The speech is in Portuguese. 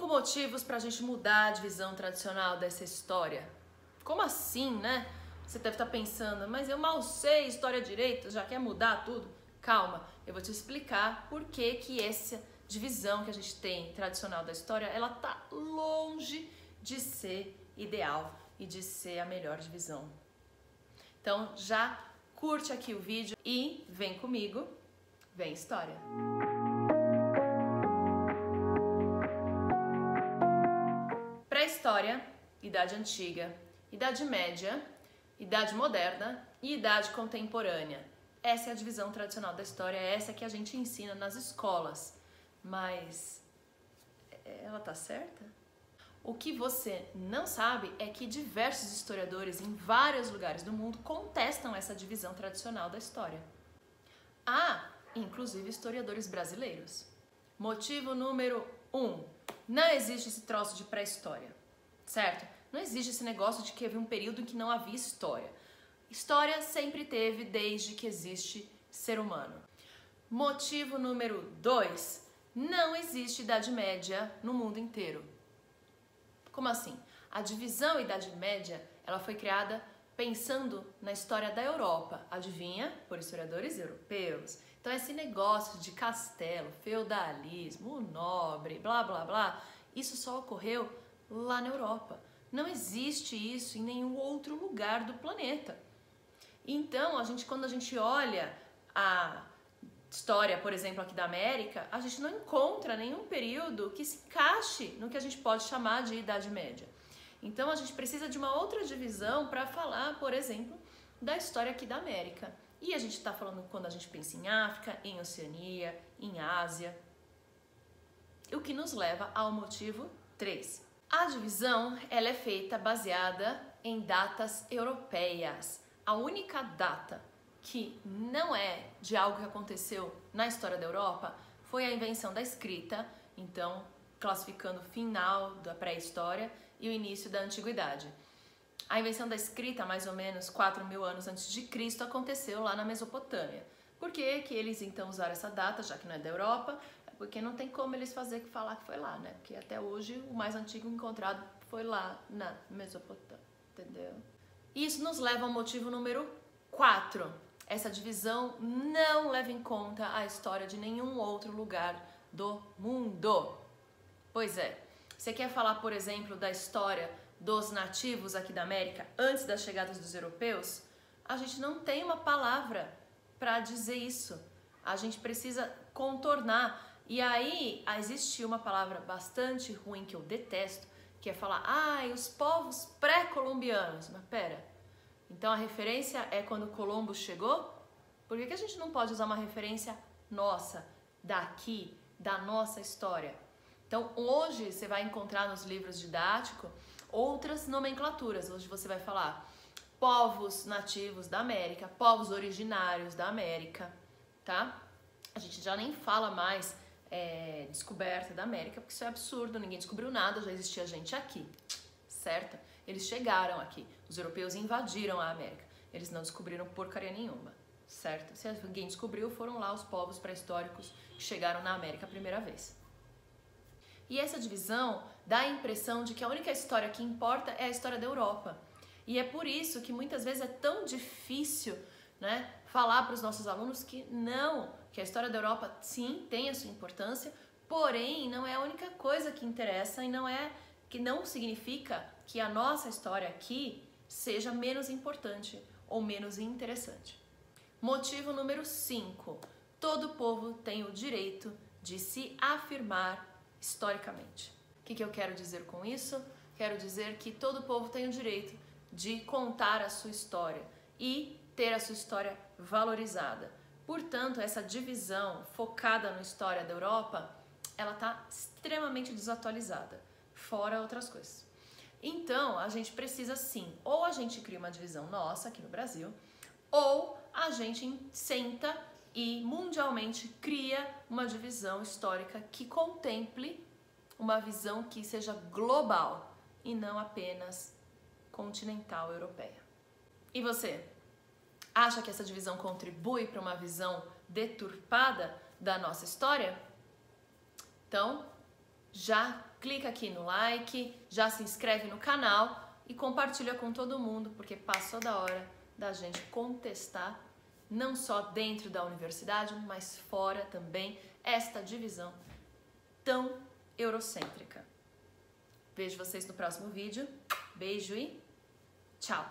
motivos para a gente mudar a divisão tradicional dessa história. Como assim, né? Você deve estar pensando, mas eu mal sei história direito, já quer mudar tudo? Calma, eu vou te explicar por que essa divisão que a gente tem tradicional da história, ela tá longe de ser ideal e de ser a melhor divisão. Então já curte aqui o vídeo e vem comigo, vem história! Pré-história, Idade Antiga, Idade Média, Idade Moderna e Idade Contemporânea. Essa é a divisão tradicional da história, essa que a gente ensina nas escolas. Mas ela tá certa? O que você não sabe é que diversos historiadores em vários lugares do mundo contestam essa divisão tradicional da história. Há, inclusive, historiadores brasileiros. Motivo número 1. Não existe esse troço de pré-história, certo? Não existe esse negócio de que havia um período em que não havia história. História sempre teve desde que existe ser humano. Motivo número 2. Não existe Idade Média no mundo inteiro. Como assim? A divisão Idade Média, ela foi criada pensando na história da Europa. Adivinha? Por historiadores europeus. Então esse negócio de castelo, feudalismo, o nobre, blá blá blá, isso só ocorreu lá na Europa. Não existe isso em nenhum outro lugar do planeta. Então, quando a gente olha a história, por exemplo, aqui da América, a gente não encontra nenhum período que se encaixe no que a gente pode chamar de Idade Média. Então, a gente precisa de uma outra divisão para falar, por exemplo, da história aqui da América. E a gente está falando quando a gente pensa em África, em Oceania, em Ásia. O que nos leva ao motivo 3. A divisão ela é feita baseada em datas europeias. A única data que não é de algo que aconteceu na história da Europa foi a invenção da escrita, então classificando o final da pré-história e o início da antiguidade. A invenção da escrita, mais ou menos 4.000 anos antes de Cristo, aconteceu lá na Mesopotâmia. Por que eles então usaram essa data, já que não é da Europa? Porque não tem como eles falar que foi lá, né? Porque até hoje o mais antigo encontrado foi lá na Mesopotâmia, entendeu? Isso nos leva ao motivo número 4. Essa divisão não leva em conta a história de nenhum outro lugar do mundo. Pois é, você quer falar, por exemplo, da história dos nativos aqui da América antes das chegadas dos europeus? A gente não tem uma palavra para dizer isso. A gente precisa contornar. E aí existe uma palavra bastante ruim que eu detesto, que é falar, os povos pré-colombianos. Mas pera, então a referência é quando Colombo chegou? Por que a gente não pode usar uma referência nossa, daqui, da nossa história? Então hoje você vai encontrar nos livros didáticos outras nomenclaturas. Hoje você vai falar povos nativos da América, povos originários da América, tá? A gente já nem fala mais descoberta da América, porque isso é absurdo, ninguém descobriu nada, já existia gente aqui, certo? Eles chegaram aqui, os europeus invadiram a América, eles não descobriram porcaria nenhuma, certo? Se alguém descobriu, foram lá os povos pré-históricos que chegaram na América a primeira vez. E essa divisão dá a impressão de que a única história que importa é a história da Europa. E é por isso que muitas vezes é tão difícil, né, falar para os nossos alunos que a história da Europa sim tem a sua importância, porém não é a única coisa que interessa e não significa que a nossa história aqui seja menos importante ou menos interessante. Motivo número 5. Todo povo tem o direito de se afirmar historicamente. O que eu quero dizer com isso? Quero dizer que todo povo tem o direito de contar a sua história e ter a sua história valorizada. Portanto, essa divisão focada na história da Europa, ela está extremamente desatualizada, fora outras coisas. Então, a gente precisa sim, ou a gente cria uma divisão nossa aqui no Brasil, ou a gente senta e mundialmente cria uma divisão histórica que contemple uma visão que seja global e não apenas continental europeia. E você? Acha que essa divisão contribui para uma visão deturpada da nossa história? Então, já clica aqui no like, já se inscreve no canal e compartilha com todo mundo, porque passou da hora da gente contestar, não só dentro da universidade, mas fora também, esta divisão tão eurocêntrica. Vejo vocês no próximo vídeo. Beijo e tchau!